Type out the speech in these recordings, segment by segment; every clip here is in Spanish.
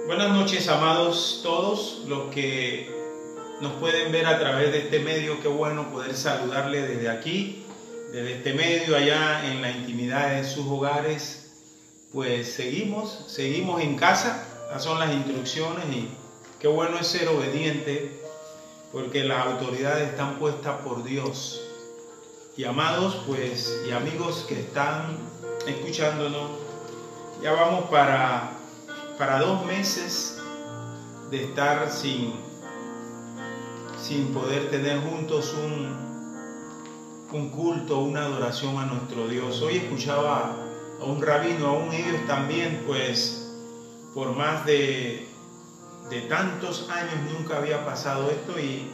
Buenas noches, amados todos los que nos pueden ver a través de este medio. Qué bueno poder saludarle desde aquí, desde este medio, allá en la intimidad de sus hogares. Pues seguimos en casa. Esas son las instrucciones y qué bueno es ser obediente, porque las autoridades están puestas por Dios. Y amados, pues, y amigos que están escuchándonos, ya vamos para 2 meses de estar sin poder tener juntos un culto, una adoración a nuestro Dios. Hoy escuchaba a un rabino, aún ellos también, pues, por más de tantos años nunca había pasado esto, y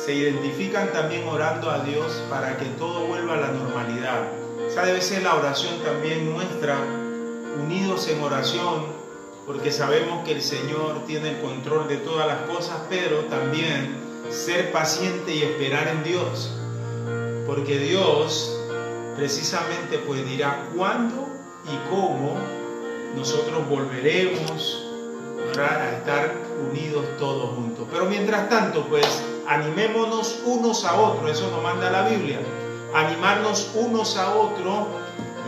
se identifican también orando a Dios para que todo vuelva a la normalidad. Esa debe ser la oración también nuestra, unidos en oración, porque sabemos que el Señor tiene el control de todas las cosas, pero también ser paciente y esperar en Dios, porque Dios precisamente pues dirá cuándo y cómo nosotros volveremos a estar unidos todos juntos. Pero mientras tanto, pues animémonos unos a otros. Eso nos manda la Biblia, animarnos unos a otros,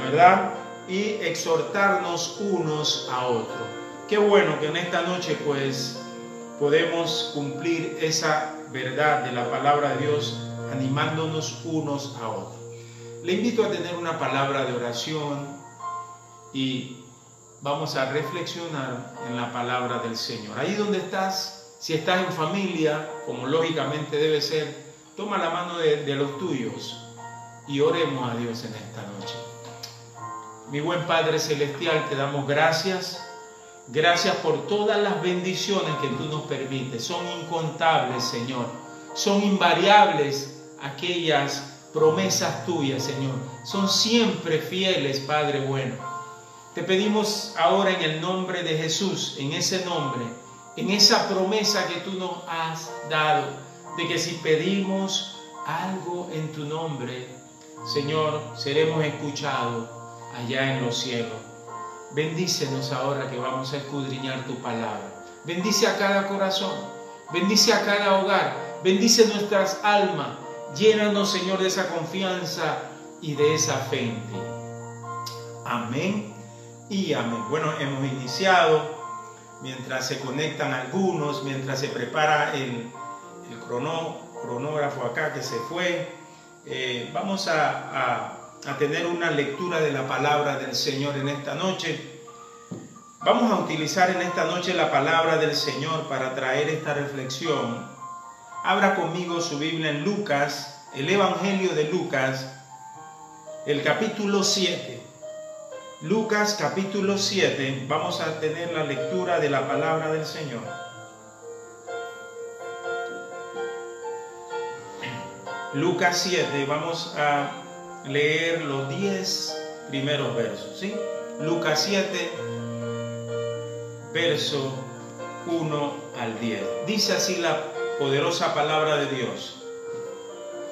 ¿verdad? Y exhortarnos unos a otros. Qué bueno que en esta noche pues podemos cumplir esa verdad de la palabra de Dios, animándonos unos a otros. Le invito a tener una palabra de oración y vamos a reflexionar en la palabra del Señor. Ahí donde estás, si estás en familia, como lógicamente debe ser, toma la mano de los tuyos y oremos a Dios en esta noche. Mi buen Padre Celestial, te damos gracias. Gracias por todas las bendiciones que tú nos permites. Son incontables, Señor. Son invariables aquellas promesas tuyas, Señor. Son siempre fieles, Padre bueno. Te pedimos ahora en el nombre de Jesús, en ese nombre, en esa promesa que tú nos has dado, de que si pedimos algo en tu nombre, Señor, seremos escuchados allá en los cielos. Bendícenos ahora que vamos a escudriñar tu palabra. Bendice a cada corazón, bendice a cada hogar, bendice nuestras almas. Llénanos, Señor, de esa confianza y de esa fe en ti. Amén y amén. Bueno, hemos iniciado. Mientras se conectan algunos, mientras se prepara el cronógrafo acá que se fue, vamos a tener una lectura de la palabra del Señor en esta noche. Vamos a utilizar en esta noche la palabra del Señor para traer esta reflexión. Abra conmigo su Biblia en Lucas, el Evangelio de Lucas, el capítulo 7. Lucas capítulo 7, vamos a tener la lectura de la palabra del Señor. Lucas 7, vamos a leer los 10 primeros versos, ¿sí? Lucas 7, verso 1 al 10. Dice así la poderosa palabra de Dios.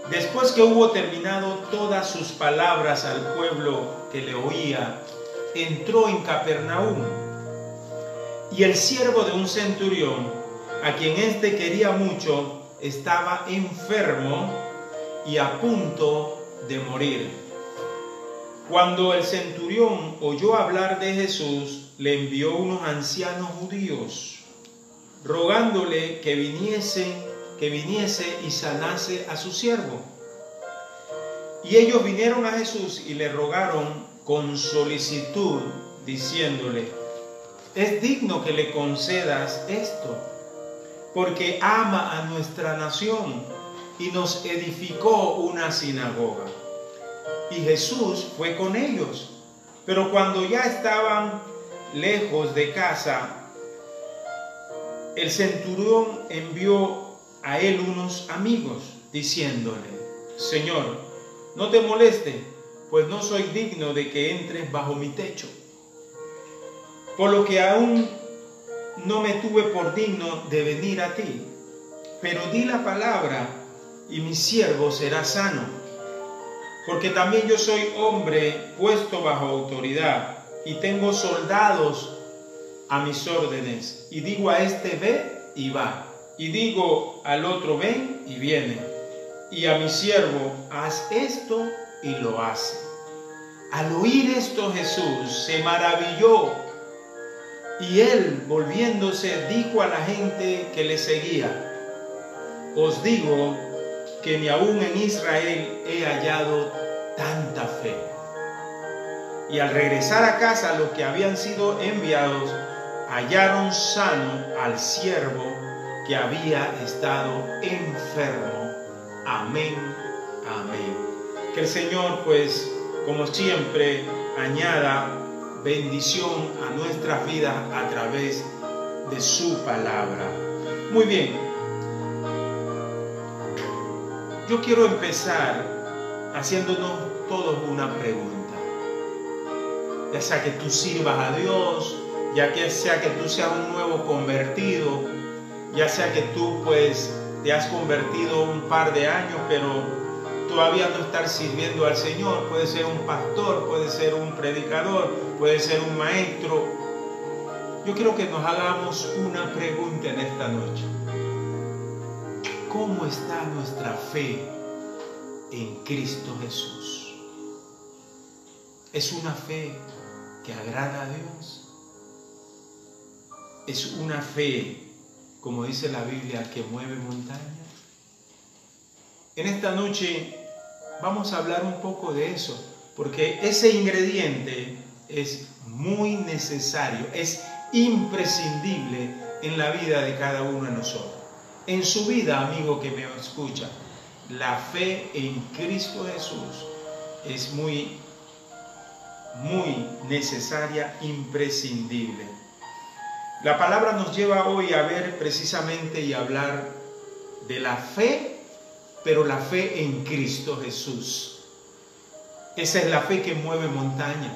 Después que hubo terminado todas sus palabras al pueblo que le oía, entró en Capernaum. Y el siervo de un centurión, a quien éste quería mucho, estaba enfermo y a punto de morir. Cuando el centurión oyó hablar de Jesús, le envió unos ancianos judíos, rogándole que viniese y sanase a su siervo. Y ellos vinieron a Jesús y le rogaron con solicitud, diciéndole: es digno que le concedas esto, porque ama a nuestra nación y nos edificó una sinagoga. Y Jesús fue con ellos, pero cuando ya estaban lejos de casa, el centurión envió a él unos amigos, diciéndole: Señor, no te moleste, pues no soy digno de que entres bajo mi techo. Por lo que aún no me tuve por digno de venir a ti, pero di la palabra y mi siervo será sano. Porque también yo soy hombre puesto bajo autoridad y tengo soldados a mis órdenes, y digo a este ve y va, y digo al otro ven y viene, y a mi siervo haz esto y lo hace. Al oír esto Jesús se maravilló, y él, volviéndose, dijo a la gente que le seguía: os digo que ni aún en Israel he hallado tanta fe. Y al regresar a casa, los que habían sido enviados hallaron sano al siervo que había estado enfermo. Amén, amén. Que el Señor, pues, como siempre, añada bendición a nuestras vidas a través de su palabra. Muy bien. Yo quiero empezar haciéndonos todos una pregunta. Ya sea que tú sirvas a Dios, ya que sea que tú seas un nuevo convertido, ya sea que tú pues te has convertido un par de años, pero todavía no estás sirviendo al Señor. Puede ser un pastor, puede ser un predicador, puede ser un maestro. Yo quiero que nos hagamos una pregunta en esta noche. ¿Cómo está nuestra fe en Cristo Jesús? ¿Es una fe que agrada a Dios? ¿Es una fe, como dice la Biblia, que mueve montañas? En esta noche vamos a hablar un poco de eso, porque ese ingrediente es muy necesario, es imprescindible en la vida de cada uno de nosotros. En su vida, amigo que me escucha, la fe en Cristo Jesús es muy necesaria, imprescindible. La palabra nos lleva hoy a ver precisamente y hablar de la fe, pero la fe en Cristo Jesús. Esa es la fe que mueve montaña.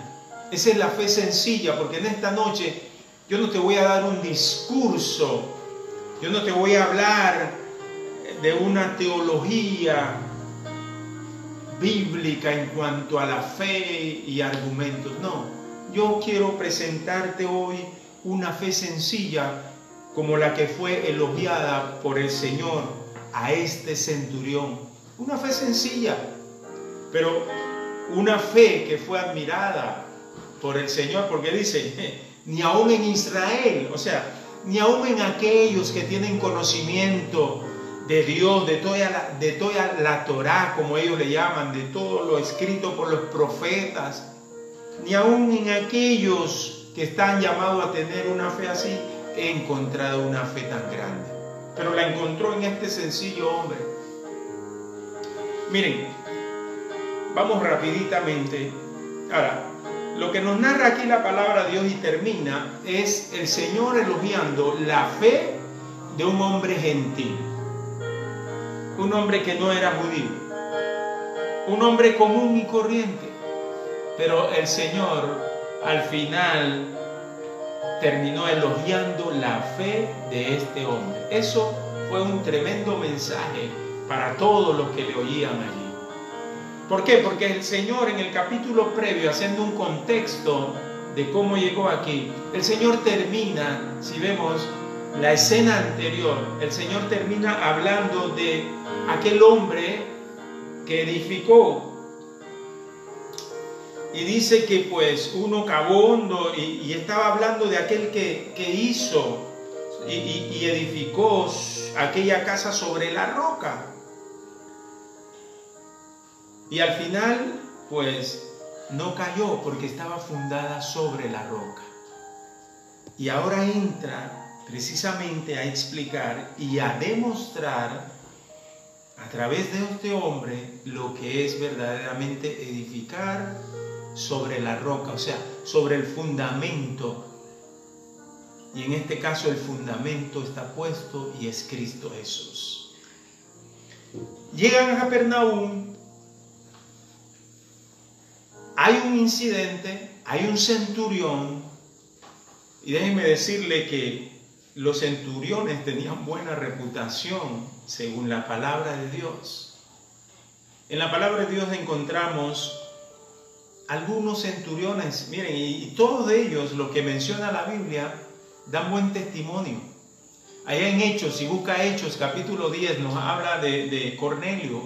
Esa es la fe sencilla, porque en esta noche yo no te voy a dar un discurso, yo no te voy a hablar de una teología bíblica en cuanto a la fe y argumentos. No, yo quiero presentarte hoy una fe sencilla como la que fue elogiada por el Señor a este centurión. Una fe sencilla, pero una fe que fue admirada por el Señor, porque dice, ni aún en Israel, o sea, ni aún en aquellos que tienen conocimiento de Dios, de toda la Torá, como ellos le llaman, de todo lo escrito por los profetas, ni aún en aquellos que están llamados a tener una fe así, he encontrado una fe tan grande. Pero la encontró en este sencillo hombre. Miren, vamos rapiditamente. Ahora, lo que nos narra aquí la palabra de Dios y termina es el Señor elogiando la fe de un hombre gentil, un hombre que no era judío, un hombre común y corriente, pero el Señor al final terminó elogiando la fe de este hombre. Eso fue un tremendo mensaje para todos los que le oían allí. ¿Por qué? Porque el Señor en el capítulo previo, haciendo un contexto de cómo llegó aquí, el Señor termina, si vemos la escena anterior, el Señor termina hablando de aquel hombre que edificó. Y dice que pues uno cavó hondo y estaba hablando de aquel que hizo y edificó aquella casa sobre la roca. Y al final pues no cayó porque estaba fundada sobre la roca. Y ahora entra precisamente a explicar y a demostrar a través de este hombre lo que es verdaderamente edificar sobre la roca, o sea, sobre el fundamento. Y en este caso el fundamento está puesto y es Cristo Jesús. Llegan a Capernaum, hay un incidente, hay un centurión, y déjenme decirle que los centuriones tenían buena reputación según la palabra de Dios. En la palabra de Dios encontramos algunos centuriones, miren, y todos ellos, lo que menciona la Biblia, dan buen testimonio. Allá en Hechos, si busca Hechos, capítulo 10, nos habla de Cornelio,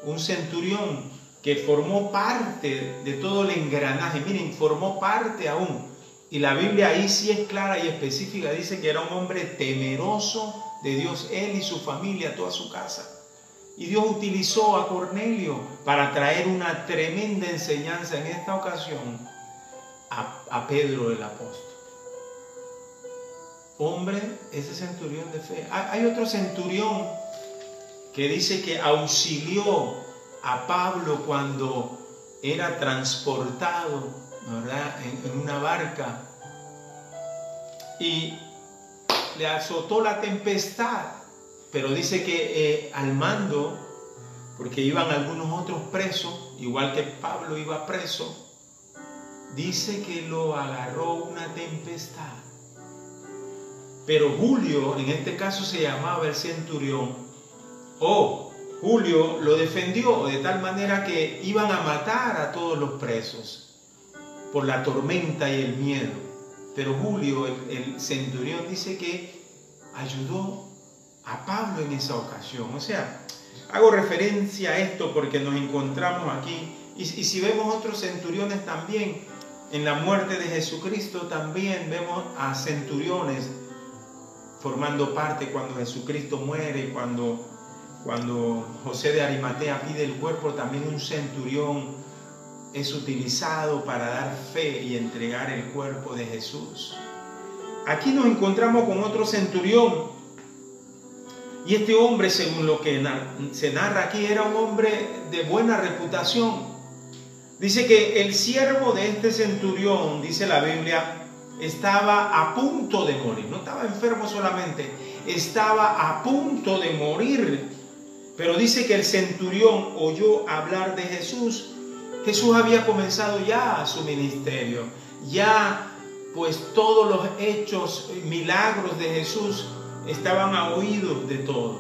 un centurión que formó parte de todo el engranaje. Miren, formó parte aún. Y la Biblia ahí sí es clara y específica, dice que era un hombre temeroso de Dios, él y su familia, toda su casa. Y Dios utilizó a Cornelio para traer una tremenda enseñanza en esta ocasión a Pedro el apóstol. Hombre, ese centurión de fe. Hay otro centurión que dice que auxilió a Pablo cuando era transportado, ¿verdad?, en una barca, y le azotó la tempestad, pero dice que al mando, porque iban algunos otros presos, igual que Pablo iba preso, dice que lo agarró una tempestad. Pero Julio, en este caso se llamaba el centurión, Julio lo defendió de tal manera que iban a matar a todos los presos por la tormenta y el miedo. Pero Julio, el centurión, dice que ayudó a Pablo en esa ocasión. O sea, hago referencia a esto porque nos encontramos aquí. Y si vemos otros centuriones también, en la muerte de Jesucristo también vemos a centuriones formando parte cuando Jesucristo muere, cuando José de Arimatea pide el cuerpo, también un centurión es utilizado para dar fe y entregar el cuerpo de Jesús. Aquí nos encontramos con otro centurión, y este hombre, según lo que se narra aquí, era un hombre de buena reputación. Dice que el siervo de este centurión, dice la Biblia, estaba a punto de morir. No estaba enfermo solamente, estaba a punto de morir. Pero dice que el centurión oyó hablar de Jesús. Jesús había comenzado ya su ministerio. Ya pues todos los hechos, milagros de Jesús estaban a oídos de todo.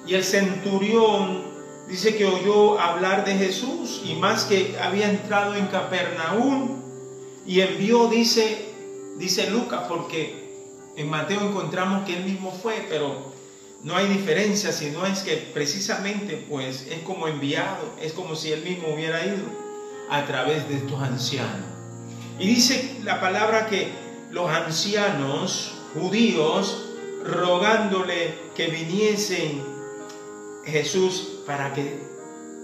Y el centurión dice que oyó hablar de Jesús, y más que había entrado en Capernaum y envió, dice Lucas, porque en Mateo encontramos que él mismo fue, pero no hay diferencia, sino es que precisamente pues es como enviado, es como si él mismo hubiera ido a través de estos ancianos. Y dice la palabra que los ancianos judíos rogándole que viniesen Jesús para que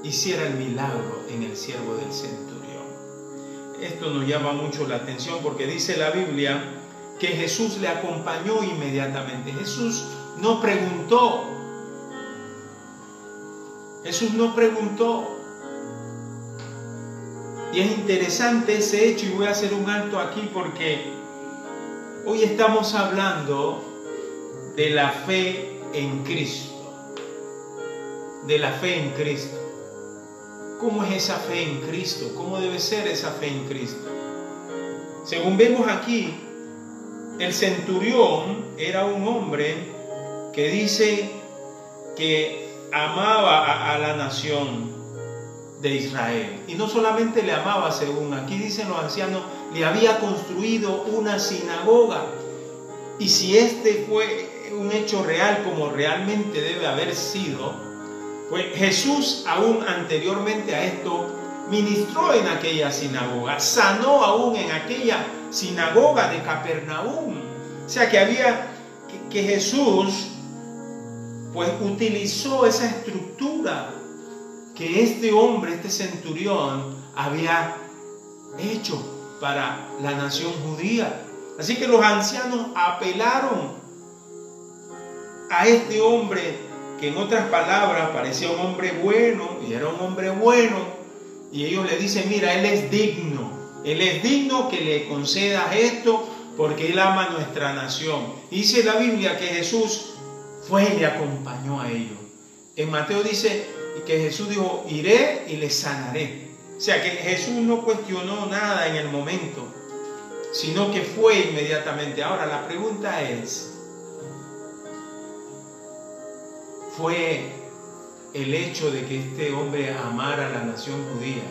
hiciera el milagro en el siervo del centurión. Esto nos llama mucho la atención porque dice la Biblia que Jesús le acompañó inmediatamente. Jesús no preguntó. Y es interesante ese hecho, y voy a hacer un alto aquí porque hoy estamos hablando de la fe en Cristo. De la fe en Cristo. ¿Cómo es esa fe en Cristo? ¿Cómo debe ser esa fe en Cristo? Según vemos aquí, el centurión era un hombre que dice que amaba a la nación de Israel. Y no solamente le amaba, según aquí dicen los ancianos, le había construido una sinagoga. Y si este fue un hecho real, como realmente debe haber sido, pues Jesús aún anteriormente a esto ministró en aquella sinagoga, sanó aún en aquella sinagoga de Capernaum. O sea que Jesús pues utilizó esa estructura que este hombre, este centurión, había hecho para la nación judía. Así que los ancianos apelaron a este hombre, que en otras palabras parecía un hombre bueno, y era un hombre bueno, y ellos le dicen: mira, él es digno que le concedas esto, porque él ama a nuestra nación. Y dice la Biblia que Jesús fue y le acompañó a ellos. En Mateo dice que Jesús dijo: iré y le sanaré. O sea que Jesús no cuestionó nada en el momento, sino que fue inmediatamente. Ahora la pregunta es, ¿fue el hecho de que este hombre amara a la nación judía,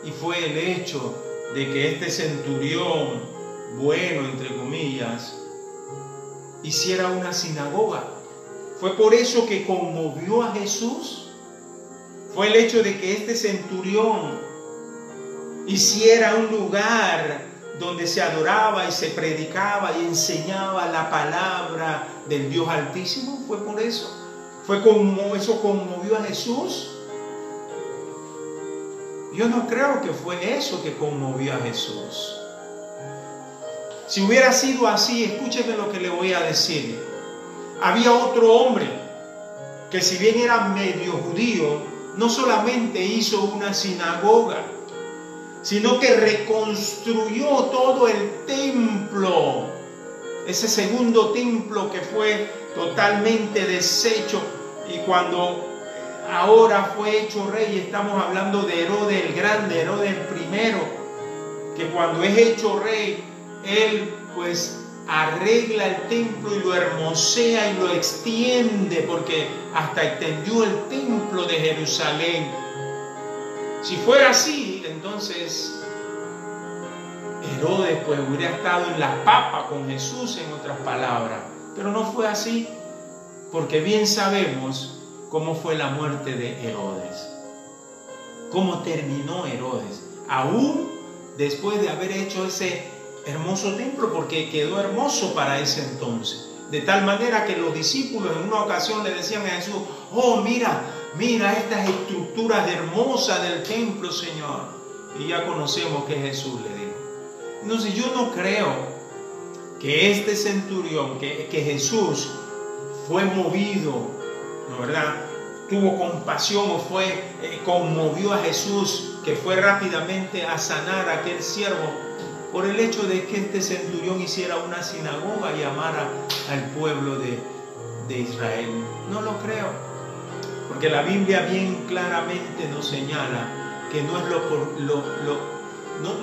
y fue el hecho de que este centurión, bueno entre comillas, hiciera una sinagoga. Fue por eso que conmovió a Jesús. Fue el hecho de que este centurión hiciera un lugar donde se adoraba y se predicaba y enseñaba la palabra del Dios Altísimo. Fue por eso. Fue como eso conmovió a Jesús. Yo no creo que fue eso que conmovió a Jesús. Si hubiera sido así, escúcheme lo que le voy a decir. Había otro hombre que, si bien era medio judío, no solamente hizo una sinagoga, sino que reconstruyó todo el templo. Ese segundo templo que fue totalmente deshecho, y cuando ahora fue hecho rey, estamos hablando de Herodes el Grande, Herodes el primero, que cuando es hecho rey, él pues arregla el templo y lo hermosea y lo extiende, porque hasta extendió el templo de Jerusalén. Si fuera así, entonces Herodes pues hubiera estado en la papa con Jesús, en otras palabras. Pero no fue así, porque bien sabemos cómo fue la muerte de Herodes, cómo terminó Herodes, aún después de haber hecho ese hermoso templo, porque quedó hermoso para ese entonces, de tal manera que los discípulos en una ocasión le decían a Jesús: oh, mira estas estructuras hermosas del templo, Señor. Y ya conocemos que Jesús le dijo. Entonces yo no creo que este centurión, que Jesús fue movido, ¿no, verdad? Tuvo compasión o conmovió a Jesús, que fue rápidamente a sanar a aquel siervo, por el hecho de que este centurión hiciera una sinagoga y amara al pueblo de Israel. No lo creo, porque la Biblia bien claramente nos señala que no es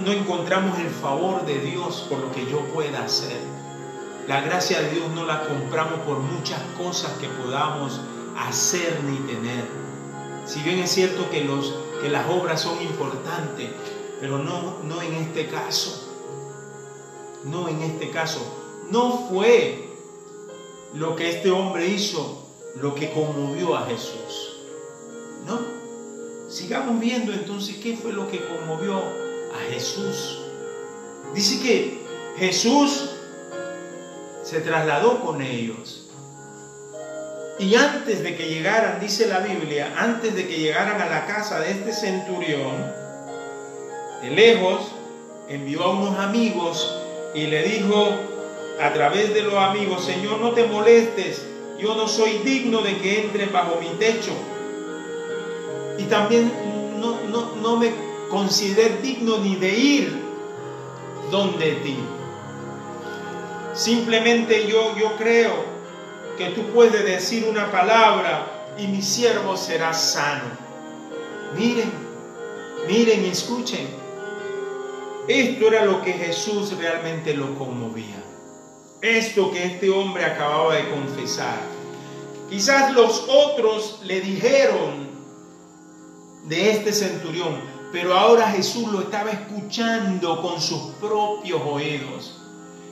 no encontramos el favor de Dios por lo que yo pueda hacer. La gracia de Dios no la compramos por muchas cosas que podamos hacer ni tener. Si bien es cierto que las obras son importantes, pero no en este caso. No en este caso. No fue lo que este hombre hizo lo que conmovió a Jesús. No. Sigamos viendo entonces qué fue lo que conmovió a Jesús. Dice que Jesús se trasladó con ellos. Y antes de que llegaran, dice la Biblia, antes de que llegaran a la casa de este centurión, de lejos envió a unos amigos y le dijo a través de los amigos: Señor, no te molestes, yo no soy digno de que entres bajo mi techo. Y también no me consideres digno ni de ir donde ti. Simplemente yo creo que tú puedes decir una palabra y mi siervo será sano. Miren y escuchen. Esto era lo que Jesús realmente lo conmovía. Esto que este hombre acababa de confesar. Quizás los otros le dijeron de este centurión, pero ahora Jesús lo estaba escuchando con sus propios oídos.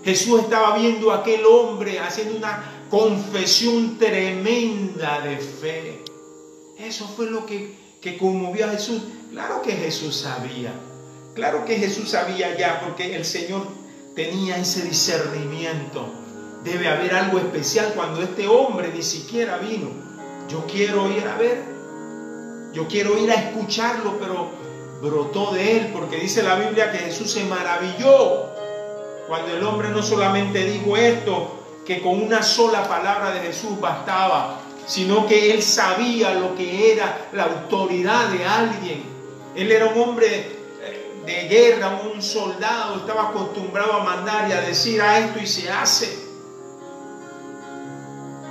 Jesús estaba viendo a aquel hombre haciendo una confesión tremenda de fe. Eso fue lo que conmovió a Jesús. Claro que Jesús sabía. Claro que Jesús sabía ya, porque el Señor tenía ese discernimiento. Debe haber algo especial cuando este hombre ni siquiera vino. Yo quiero ir a ver. Yo quiero ir a escucharlo, pero brotó de él, porque dice la Biblia que Jesús se maravilló cuando el hombre no solamente dijo esto, que con una sola palabra de Jesús bastaba, sino que él sabía lo que era la autoridad de alguien. Él era un hombre de guerra, un soldado, estaba acostumbrado a mandar y a decir: a esto y se hace.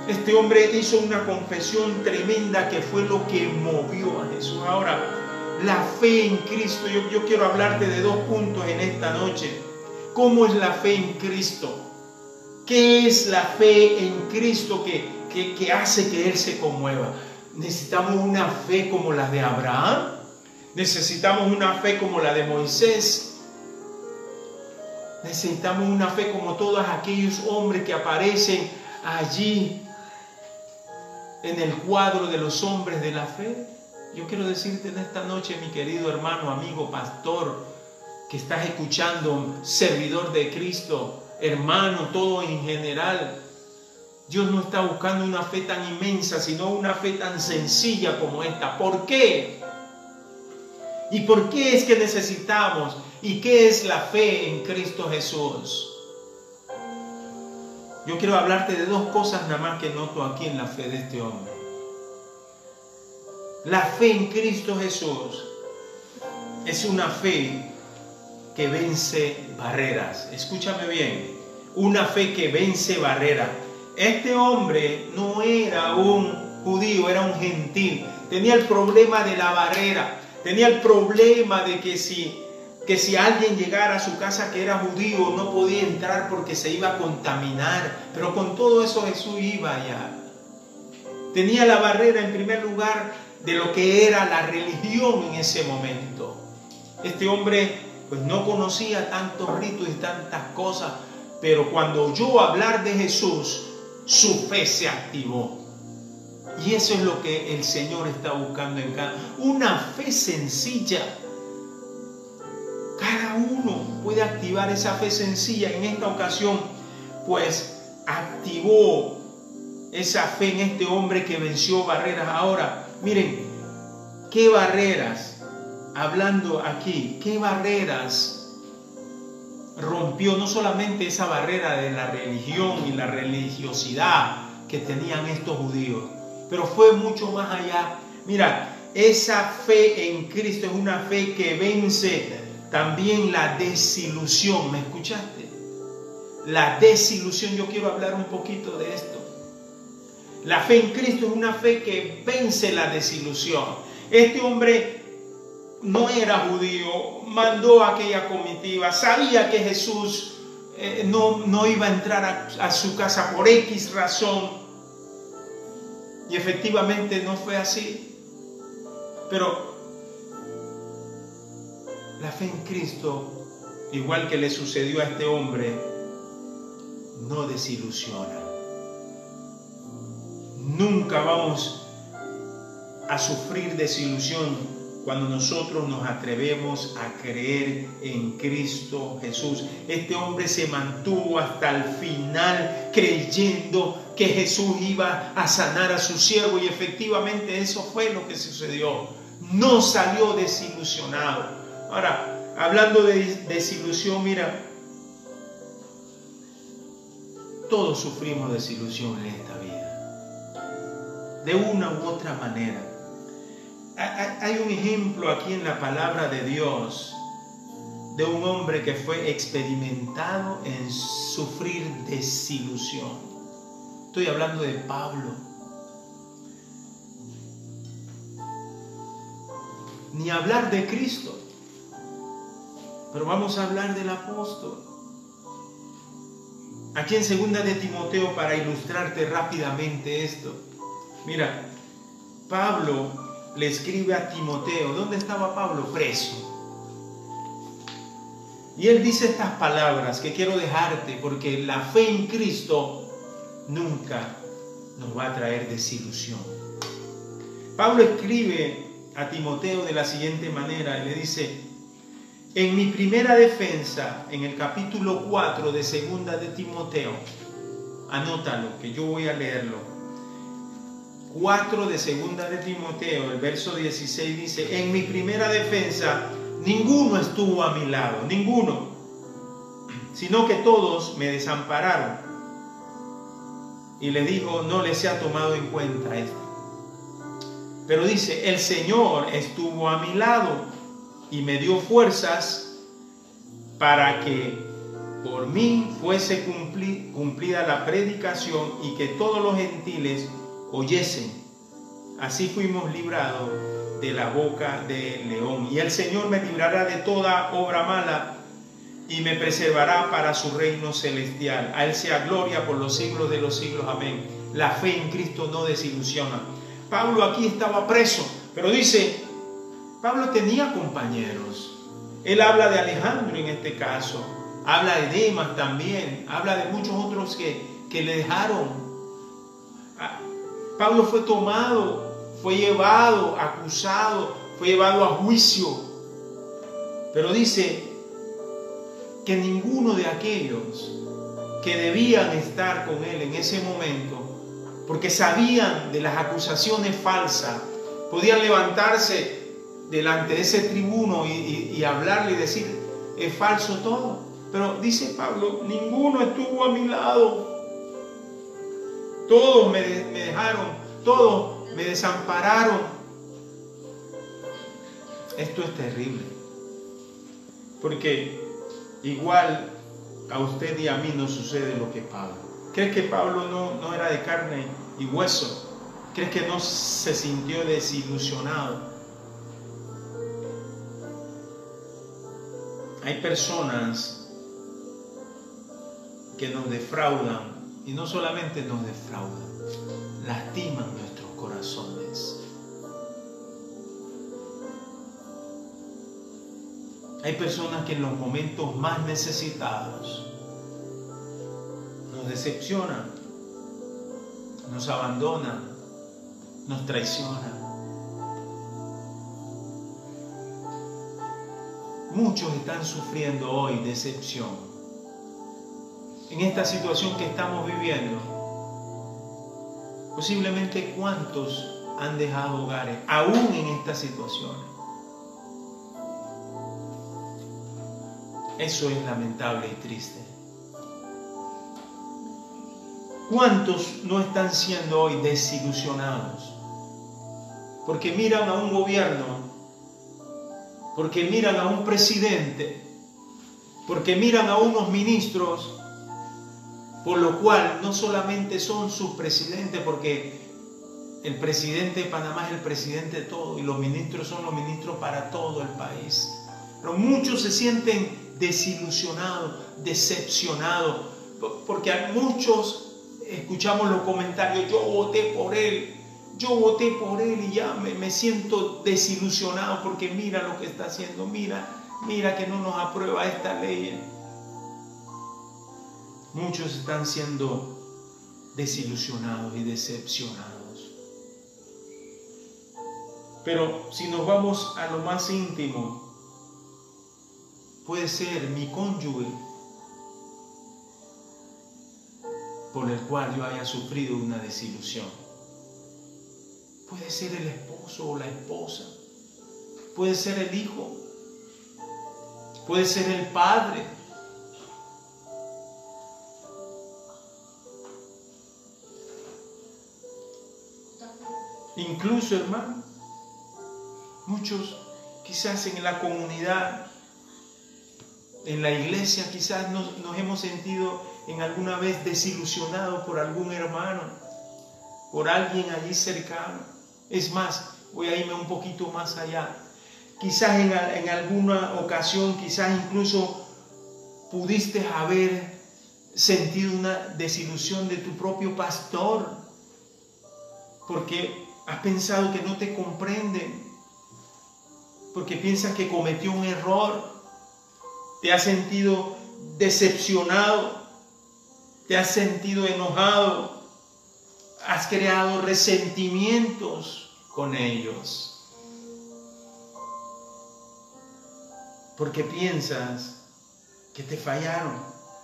Este hombre hizo una confesión tremenda que fue lo que movió a Jesús. Ahora, la fe en Cristo. Yo quiero hablarte de dos puntos en esta noche. ¿Cómo es la fe en Cristo? ¿Qué es la fe en Cristo que hace que Él se conmueva? ¿Necesitamos una fe como la de Abraham? ¿Necesitamos una fe como la de Moisés? ¿Necesitamos una fe como todos aquellos hombres que aparecen allí en el cuadro de los hombres de la fe. Yo quiero decirte en esta noche, mi querido hermano, amigo, pastor, que estás escuchando, servidor de Cristo, hermano, todo en general. Dios no está buscando una fe tan inmensa, sino una fe tan sencilla como esta. ¿Por qué? ¿Y por qué es que necesitamos? ¿Y qué es la fe en Cristo Jesús? Yo quiero hablarte de dos cosas nada más que noto aquí en la fe de este hombre. La fe en Cristo Jesús es una fe que vence barreras. Escúchame bien, una fe que vence barreras. Este hombre no era un judío, era un gentil. Tenía el problema de la barrera. Tenía el problema de que si alguien llegara a su casa que era judío, no podía entrar porque se iba a contaminar. Pero con todo eso Jesús iba allá. Tenía la barrera en primer lugar de lo que era la religión en ese momento. Este hombre pues no conocía tantos ritos y tantas cosas, pero cuando oyó hablar de Jesús, su fe se activó. Y eso es lo que el Señor está buscando en cada una fe sencilla. Cada uno puede activar esa fe sencilla. En esta ocasión, pues, activó esa fe en este hombre que venció barreras. Ahora, miren, ¿qué barreras? Hablando aquí, ¿qué barreras rompió? No solamente esa barrera de la religión y la religiosidad que tenían estos judíos, pero fue mucho más allá. Mira, esa fe en Cristo es una fe que vence también la desilusión. ¿Me escuchaste? La desilusión. Yo quiero hablar un poquito de esto. La fe en Cristo es una fe que vence la desilusión. Este hombre no era judío, mandó a aquella comitiva, sabía que Jesús no iba a entrar a su casa por X razón. Y efectivamente no fue así. Pero la fe en Cristo, igual que le sucedió a este hombre, no desilusiona. Nunca vamos a sufrir desilusión cuando nosotros nos atrevemos a creer en Cristo Jesús. Este hombre se mantuvo hasta el final creyendo que Jesús iba a sanar a su siervo, y efectivamente eso fue lo que sucedió. No salió desilusionado. Ahora, hablando de desilusión, mira, todos sufrimos desilusión en esta vida, de una u otra manera. Hay un ejemplo aquí en la palabra de Dios de un hombre que fue experimentado en sufrir desilusión. Estoy hablando de Pablo. Ni hablar de Cristo, pero vamos a hablar del apóstol. Aquí en 2 de Timoteo, para ilustrarte rápidamente esto. Mira, Pablo le escribe a Timoteo. ¿Dónde estaba Pablo? Preso. Y él dice estas palabras que quiero dejarte, porque la fe en Cristo nunca nos va a traer desilusión. Pablo escribe a Timoteo de la siguiente manera, y le dice: en mi primera defensa, en el capítulo 4 de 2 de Timoteo, anótalo, que yo voy a leerlo. 4 de 2 de Timoteo, el verso 16 dice: en mi primera defensa ninguno estuvo a mi lado, ninguno, sino que todos me desampararon. Y le dijo: no les ha tomado en cuenta esto. Pero dice: el Señor estuvo a mi lado y me dio fuerzas para que por mí fuese cumplida la predicación y que todos los gentiles oyesen. Así fuimos librados de la boca del león. Y el Señor me librará de toda obra mala y me preservará para su reino celestial. A Él sea gloria por los siglos de los siglos. Amén. La fe en Cristo no desilusiona. Pablo aquí estaba preso, pero dice, Pablo tenía compañeros. Él habla de Alejandro en este caso, habla de Demas también, habla de muchos otros que le dejaron Pablo fue tomado, fue llevado, acusado, fue llevado a juicio. Pero dice que ninguno de aquellos que debían estar con él en ese momento, porque sabían de las acusaciones falsas, podían levantarse delante de ese tribuno y hablarle y decir, es falso todo. Pero dice Pablo, ninguno estuvo a mi lado. Todos me dejaron, todos me desampararon. Esto es terrible, porque igual a usted y a mí nos sucede lo que Pablo. ¿Crees que Pablo no era de carne y hueso? ¿Crees que no se sintió desilusionado? Hay personas que nos defraudan, y no solamente nos defraudan, lastiman nuestros corazones. Hay personas que en los momentos más necesitados nos decepcionan, nos abandonan, nos traicionan. Muchos están sufriendo hoy decepción. En esta situación que estamos viviendo, posiblemente cuántos han dejado hogares, aún en estas situaciones. Eso es lamentable y triste. ¿Cuántos no están siendo hoy desilusionados? Porque miran a un gobierno, porque miran a un presidente, porque miran a unos ministros, por lo cual no solamente son sus presidentes, porque el presidente de Panamá es el presidente de todo y los ministros son los ministros para todo el país. Pero muchos se sienten desilusionados, decepcionados, porque a muchos escuchamos los comentarios, yo voté por él y ya me siento desilusionado porque mira lo que está haciendo, mira que no nos aprueba esta ley. Muchos están siendo desilusionados y decepcionados. Pero si nos vamos a lo más íntimo, puede ser mi cónyuge por el cual yo haya sufrido una desilusión. Puede ser el esposo o la esposa. Puede ser el hijo. Puede ser el padre. Incluso, hermano, muchos quizás en la comunidad, en la iglesia, quizás nos hemos sentido en alguna vez desilusionados por algún hermano, por alguien allí cercano. Es más, voy a irme un poquito más allá. Quizás en alguna ocasión, quizás incluso pudiste haber sentido una desilusión de tu propio pastor, porque has pensado que no te comprenden, porque piensas que cometió un error, te has sentido decepcionado, te has sentido enojado, has creado resentimientos con ellos, porque piensas que te fallaron,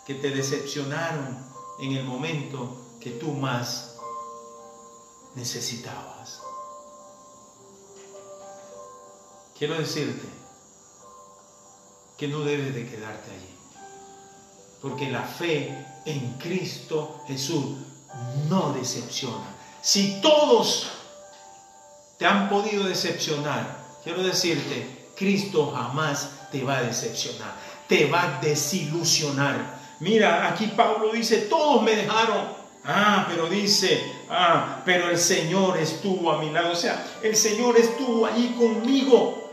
que te decepcionaron en el momento que tú más necesitabas. Quiero decirte que no debes de quedarte allí, porque la fe en Cristo Jesús no decepciona. Si todos te han podido decepcionar, quiero decirte, Cristo jamás te va a decepcionar, te va a desilusionar. Mira, aquí Pablo dice, todos me dejaron. Pero dice, pero el Señor estuvo a mi lado. O sea, el Señor estuvo allí conmigo.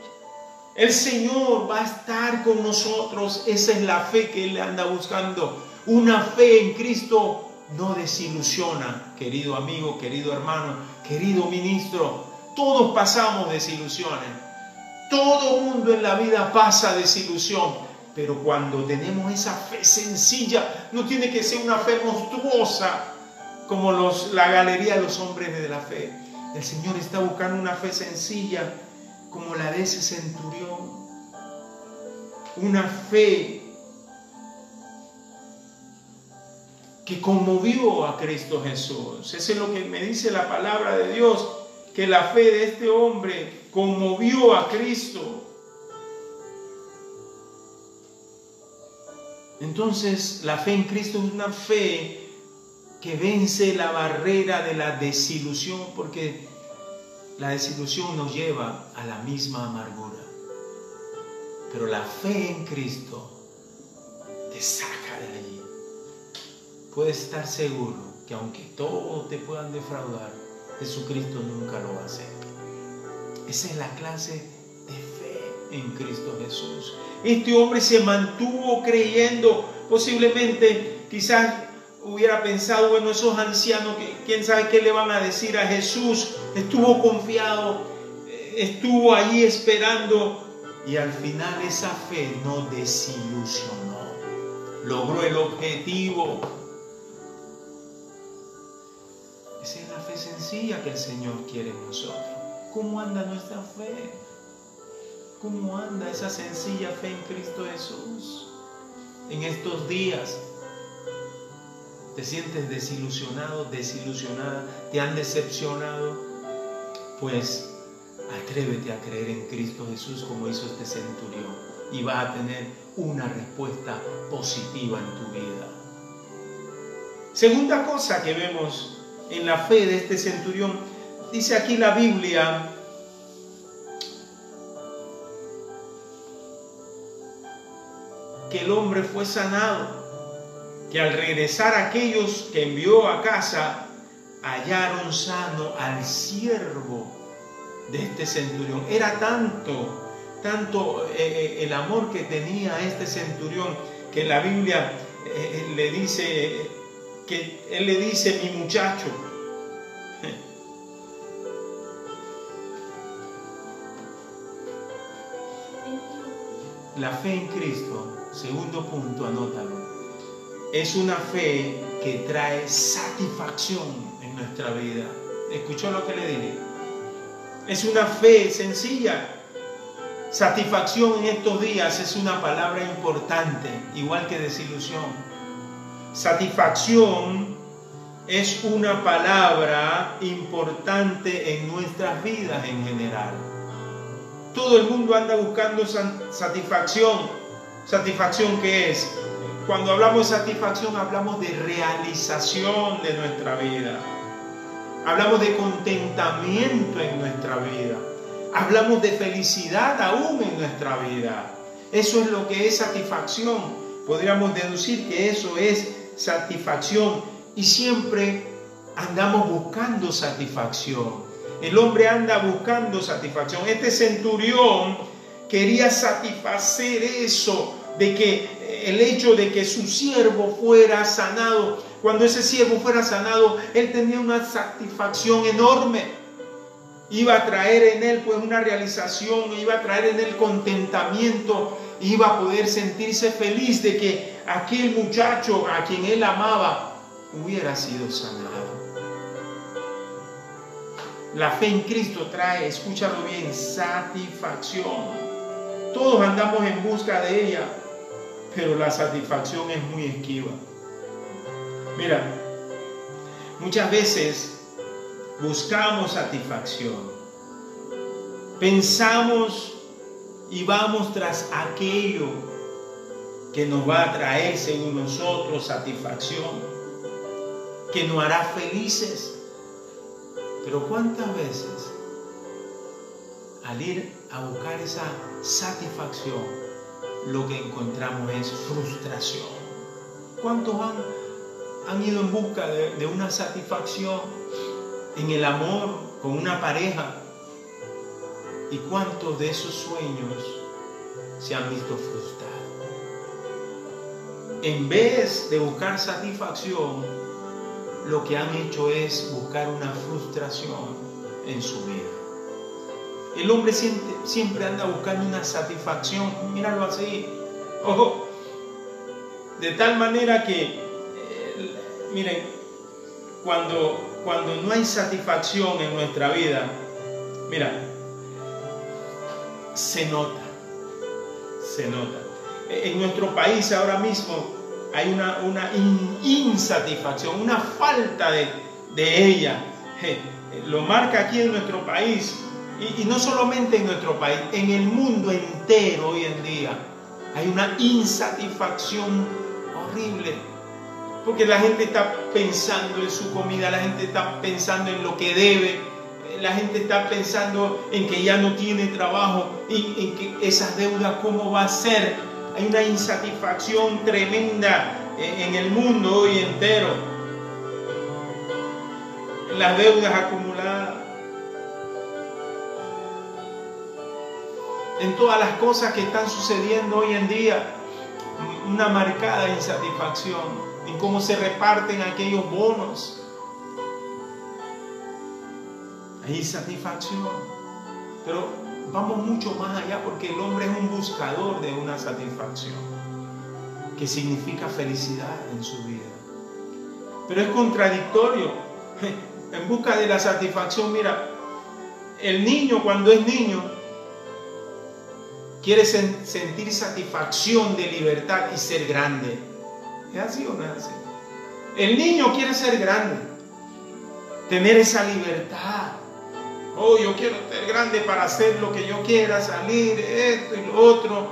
El Señor va a estar con nosotros. Esa es la fe que Él anda buscando. Una fe en Cristo no desilusiona, querido amigo, querido hermano, querido ministro. Todos pasamos desilusiones. Todo mundo en la vida pasa desilusión. Pero cuando tenemos esa fe sencilla, no tiene que ser una fe monstruosa, como la galería de los hombres de la fe. El Señor está buscando una fe sencilla como la de ese centurión. Una fe que conmovió a Cristo Jesús. Eso es lo que me dice la palabra de Dios, que la fe de este hombre conmovió a Cristo. Entonces, la fe en Cristo es una fe que vence la barrera de la desilusión, porque la desilusión nos lleva a la misma amargura. Pero la fe en Cristo te saca de allí. Puedes estar seguro que aunque todos te puedan defraudar, Jesucristo nunca lo va a hacer. Esa es la clase de fe en Cristo Jesús. Este hombre se mantuvo creyendo. Posiblemente, quizás hubiera pensado, bueno, esos ancianos, quién sabe qué le van a decir a Jesús. Estuvo confiado, estuvo allí esperando, y al final esa fe no desilusionó. Logró el objetivo. Esa es la fe sencilla que el Señor quiere en nosotros. ¿Cómo anda nuestra fe? ¿Cómo anda esa sencilla fe en Cristo Jesús? En estos días, ¿te sientes desilusionado, desilusionada? ¿Te han decepcionado? Pues atrévete a creer en Cristo Jesús como hizo este centurión, y vas a tener una respuesta positiva en tu vida. Segunda cosa que vemos en la fe de este centurión, dice aquí la Biblia que el hombre fue sanado, que al regresar aquellos que envió a casa hallaron sano al siervo de este centurión. Era tanto el amor que tenía este centurión, que la Biblia le dice, que él le dice, mi muchacho. La fe en Cristo, segundo punto, anótalo, es una fe que trae satisfacción en nuestra vida. ¿Escuchó lo que le dije? Es una fe sencilla. Satisfacción en estos días es una palabra importante, igual que desilusión. Satisfacción es una palabra importante en nuestras vidas en general. Todo el mundo anda buscando satisfacción. ¿Satisfacción qué es? Cuando hablamos de satisfacción, hablamos de realización de nuestra vida. Hablamos de contentamiento en nuestra vida. Hablamos de felicidad aún en nuestra vida. Eso es lo que es satisfacción. Podríamos deducir que eso es satisfacción. Y siempre andamos buscando satisfacción. El hombre anda buscando satisfacción. Este centurión quería satisfacer eso, de que el hecho de que su siervo fuera sanado. Cuando ese siervo fuera sanado, él tenía una satisfacción enorme. Iba a traer en él pues una realización, iba a traer en él contentamiento, iba a poder sentirse feliz de que aquel muchacho a quien él amaba hubiera sido sanado. La fe en Cristo trae, escúchalo bien, satisfacción. Todos andamos en busca de ella, pero la satisfacción es muy esquiva. Mira, muchas veces buscamos satisfacción, pensamos y vamos tras aquello que nos va a traer, según nosotros, satisfacción, que nos hará felices. Pero ¿cuántas veces al ir a buscar esa satisfacción, lo que encontramos es frustración? ¿Cuántos han ido en busca de una satisfacción en el amor con una pareja? ¿Y cuántos de esos sueños se han visto frustrados? En vez de buscar satisfacción, lo que han hecho es buscar una frustración en su vida. El hombre siempre anda buscando una satisfacción, míralo así, ojo, de tal manera que, miren, cuando no hay satisfacción en nuestra vida, mira, se nota. En nuestro país ahora mismo hay una insatisfacción, una falta de ella. Lo marca aquí en nuestro país, y no solamente en nuestro país, en el mundo entero hoy en día hay una insatisfacción horrible, porque la gente está pensando en su comida, la gente está pensando en lo que debe, la gente está pensando en que ya no tiene trabajo y en que esas deudas cómo va a ser. Hay una insatisfacción tremenda en el mundo hoy entero, las deudas acumuladas, en todas las cosas que están sucediendo hoy en día, una marcada insatisfacción en cómo se reparten aquellos bonos. Hay insatisfacción, pero vamos mucho más allá, porque el hombre es un buscador de una satisfacción que significa felicidad en su vida. Pero es contradictorio. En busca de la satisfacción, mira, el niño cuando es niño quiere sentir satisfacción de libertad y ser grande. ¿Es así o no es así? El niño quiere ser grande, tener esa libertad. Oh, yo quiero ser grande para hacer lo que yo quiera, salir, esto y lo otro.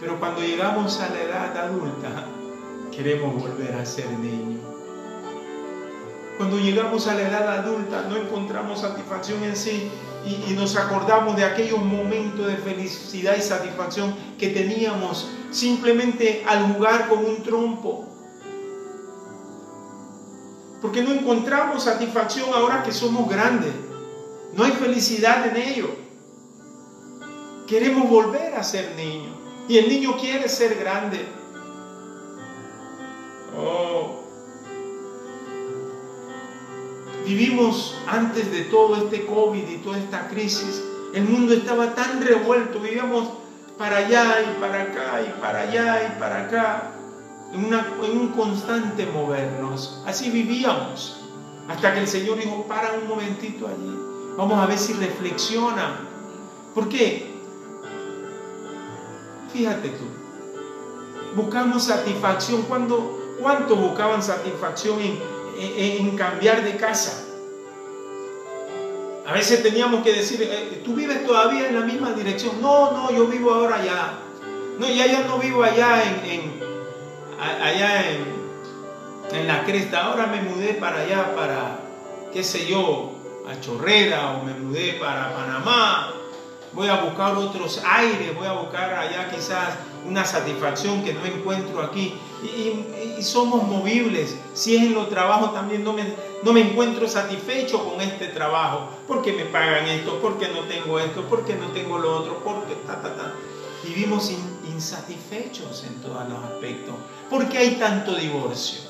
Pero cuando llegamos a la edad adulta, queremos volver a ser niños. Cuando llegamos a la edad adulta, no encontramos satisfacción en sí y nos acordamos de aquellos momentos de felicidad y satisfacción que teníamos simplemente al jugar con un trompo. Porque no encontramos satisfacción ahora que somos grandes. No hay felicidad en ello. Queremos volver a ser niños. Y el niño quiere ser grande. Oh. Vivimos antes de todo este COVID y toda esta crisis. El mundo estaba tan revuelto. Vivíamos para allá y para acá y para allá y para acá. En un constante movernos. Así vivíamos. Hasta que el Señor dijo, para un momentito allí. Vamos a ver si reflexionan. ¿Por qué? Fíjate tú. Buscamos satisfacción. ¿Cuántos buscaban satisfacción en cambiar de casa? A veces teníamos que decir, ¿tú vives todavía en la misma dirección? No, yo vivo ahora allá. No, ya no vivo allá en la cresta. Ahora me mudé para allá, para, qué sé yo, a Chorrera, o me mudé para Panamá. Voy a buscar otros aires, voy a buscar allá quizás una satisfacción que no encuentro aquí. Y somos movibles. Si es en los trabajos también no me encuentro satisfecho con este trabajo. ¿Por qué me pagan esto? ¿Por qué no tengo esto? ¿Por qué no tengo lo otro? ¿Por qué Vivimos insatisfechos en todos los aspectos. ¿Por qué hay tanto divorcio?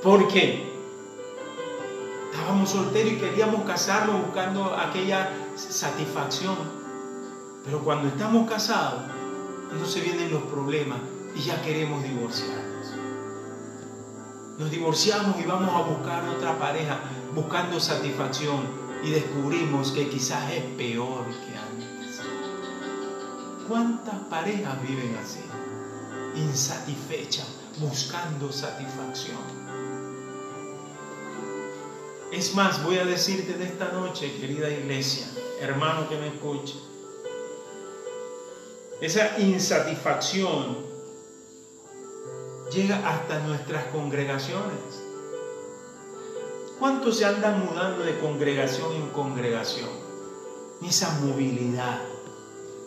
¿Por qué? Estábamos solteros y queríamos casarnos buscando aquella satisfacción. Pero cuando estamos casados, entonces vienen los problemas y ya queremos divorciarnos. Nos divorciamos y vamos a buscar otra pareja buscando satisfacción y descubrimos que quizás es peor que antes. ¿Cuántas parejas viven así? Insatisfechas, buscando satisfacción. Es más, voy a decirte en esta noche, querida iglesia, hermano que me escuche, esa insatisfacción llega hasta nuestras congregaciones. ¿Cuántos se andan mudando de congregación en congregación? Esa movilidad.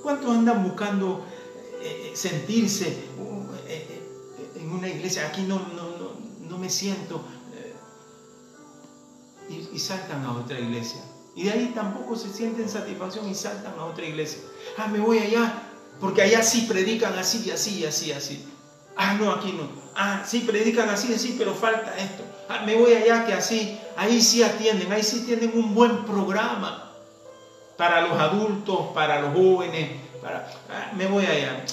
¿Cuántos andan buscando sentirse en una iglesia? Aquí no me siento. Y saltan a otra iglesia. Y de ahí tampoco se sienten satisfacción y saltan a otra iglesia. Me voy allá, porque allá sí predican así, así, así, así. No, aquí no. Sí predican así, así, pero falta esto. Me voy allá que así, ahí sí atienden, ahí sí tienen un buen programa para los adultos, para los jóvenes, me voy allá.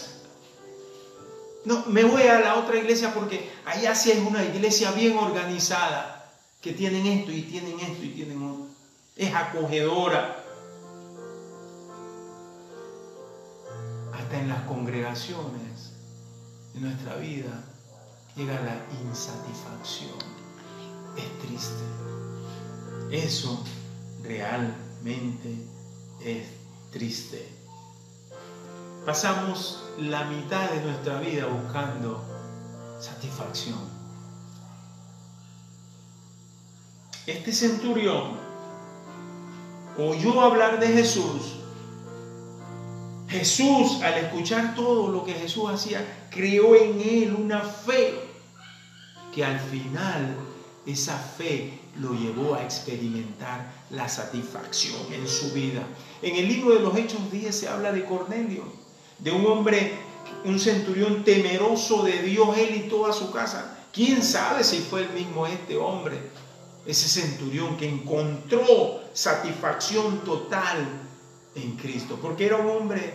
No, me voy a la otra iglesia porque allá sí es una iglesia bien organizada, que tienen esto y tienen esto y tienen otro. Es acogedora. Hasta en las congregaciones de nuestra vida llega la insatisfacción. Es triste. Eso realmente es triste. Pasamos la mitad de nuestra vida buscando satisfacción. Este centurión oyó hablar de Jesús. Jesús, al escuchar todo lo que Jesús hacía, creó en él una fe que al final esa fe lo llevó a experimentar la satisfacción en su vida. En el libro de los Hechos 10 se habla de Cornelio, de un hombre, un centurión temeroso de Dios, él y toda su casa. ¿Quién sabe si fue el mismo este hombre, ese centurión que encontró satisfacción total en Cristo? Porque era un hombre,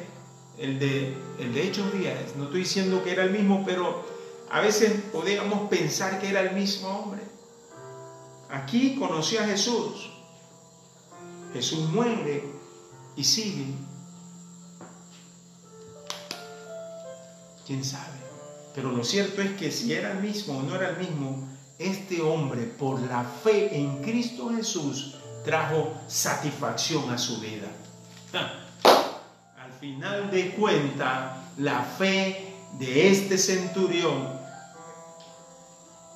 el de Hechos 10, no estoy diciendo que era el mismo, pero a veces podríamos pensar que era el mismo hombre. Aquí conoció a Jesús. Jesús muere y sigue. ¿Quién sabe? Pero lo cierto es que si era el mismo o no era el mismo, este hombre, por la fe en Cristo Jesús, trajo satisfacción a su vida. Al final de cuentas, la fe de este centurión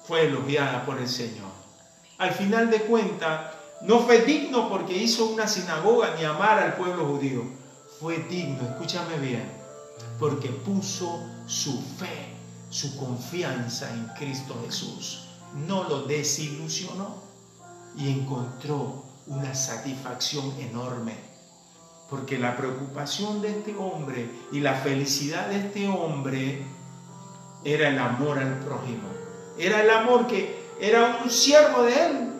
fue elogiada por el Señor. Al final de cuentas, no fue digno porque hizo una sinagoga ni amar al pueblo judío. Fue digno, escúchame bien, porque puso su fe, su confianza en Cristo Jesús. No lo desilusionó y encontró una satisfacción enorme. Porque la preocupación de este hombre y la felicidad de este hombre era el amor al prójimo. Era el amor que era un siervo de él.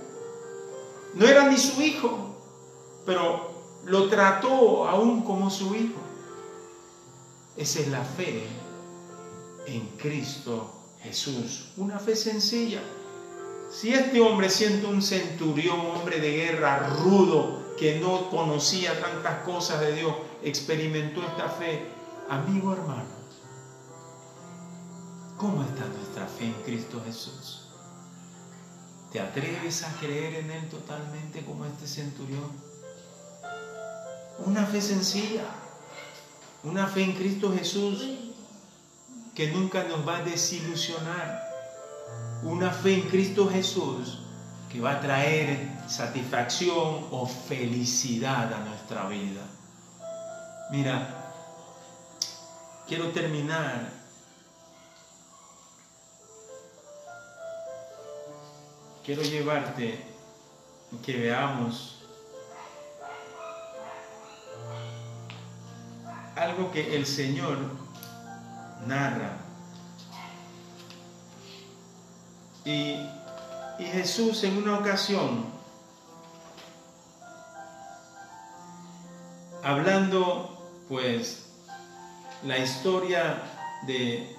No era ni su hijo, pero lo trató aún como su hijo. Esa es la fe en Cristo Jesús. Una fe sencilla. Si este hombre, siendo un centurión, hombre de guerra, rudo, que no conocía tantas cosas de Dios, experimentó esta fe, amigo, hermano, ¿cómo está nuestra fe en Cristo Jesús? ¿Te atreves a creer en Él totalmente como este centurión? Una fe sencilla, una fe en Cristo Jesús que nunca nos va a desilusionar, una fe en Cristo Jesús que va a traer satisfacción o felicidad a nuestra vida. Mira, quiero terminar quiero llevarte que veamos algo que el Señor narra. Y Jesús en una ocasión, hablando pues la historia de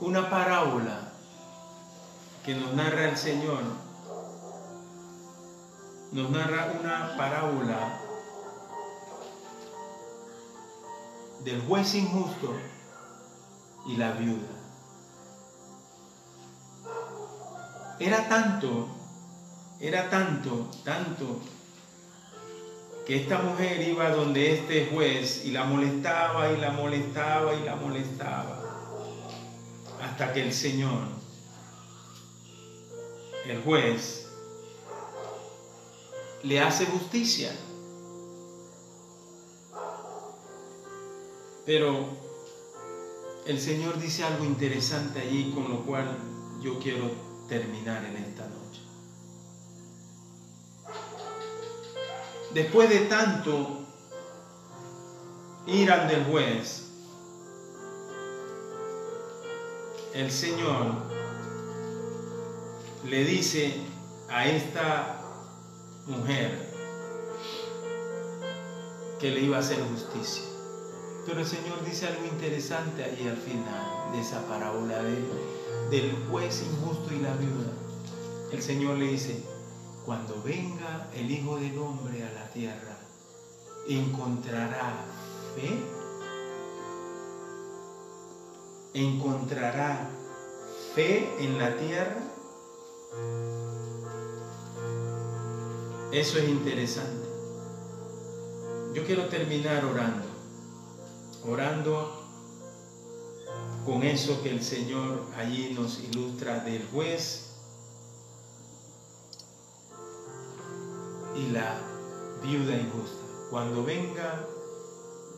una parábola que nos narra el Señor, nos narra una parábola del juez injusto y la viuda. Era tanto que esta mujer iba donde este juez y la molestaba y la molestaba y la molestaba, hasta que el Señor, el juez, le hace justicia. Pero el Señor dice algo interesante allí, con lo cual yo quiero terminar en esta noche. Después de tanto ir ante el juez, el Señor le dice a esta mujer: que le iba a hacer justicia. Pero el Señor dice algo interesante ahí al final de esa parábola del juez injusto y la viuda. El Señor le dice: cuando venga el Hijo del Hombre a la tierra, ¿encontrará fe? ¿Encontrará fe en la tierra? Eso es interesante. Yo quiero terminar orando con eso que el Señor allí nos ilustra del juez y la viuda injusta. Cuando venga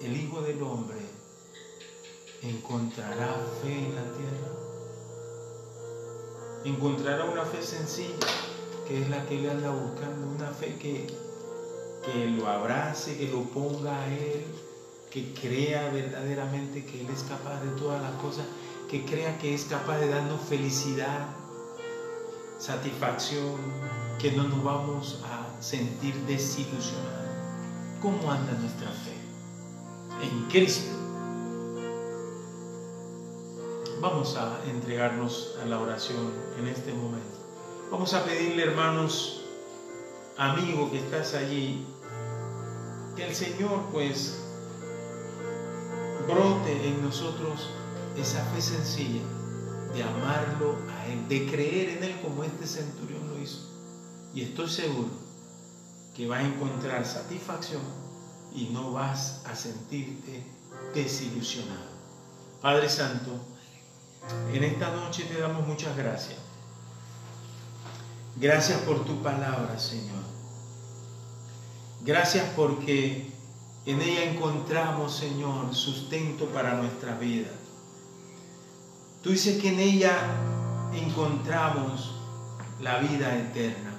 el Hijo del Hombre, ¿encontrará fe en la tierra? ¿Encontrará una fe sencilla, que es la que Él anda buscando? Una fe que lo abrace, que lo ponga a Él, que crea verdaderamente que Él es capaz de todas las cosas, que crea que es capaz de darnos felicidad, satisfacción, que no nos vamos a sentir desilusionados. ¿Cómo anda nuestra fe? En Cristo. Vamos a entregarnos a la oración en este momento. Vamos a pedirle, hermanos, amigo que estás allí, que el Señor pues brote en nosotros esa fe sencilla de amarlo a Él, de creer en Él como este centurión lo hizo. Y estoy seguro que vas a encontrar satisfacción y no vas a sentirte desilusionado. Padre Santo, en esta noche te damos muchas gracias. Gracias por tu palabra, Señor. Gracias porque en ella encontramos, Señor, sustento para nuestra vida. Tú dices que en ella encontramos la vida eterna.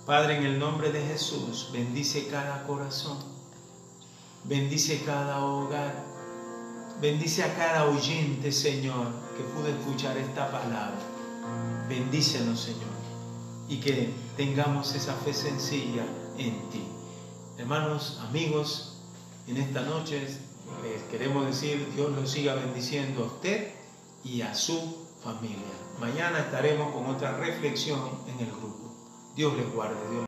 Padre, en el nombre de Jesús, bendice cada corazón, bendice cada hogar, bendice a cada oyente, Señor, que pudo escuchar esta palabra. Bendícenos, Señor, y que tengamos esa fe sencilla en ti. Hermanos, amigos, en esta noche les queremos decir: Dios los siga bendiciendo a usted y a su familia. Mañana estaremos con otra reflexión en el grupo. Dios les guarde. Dios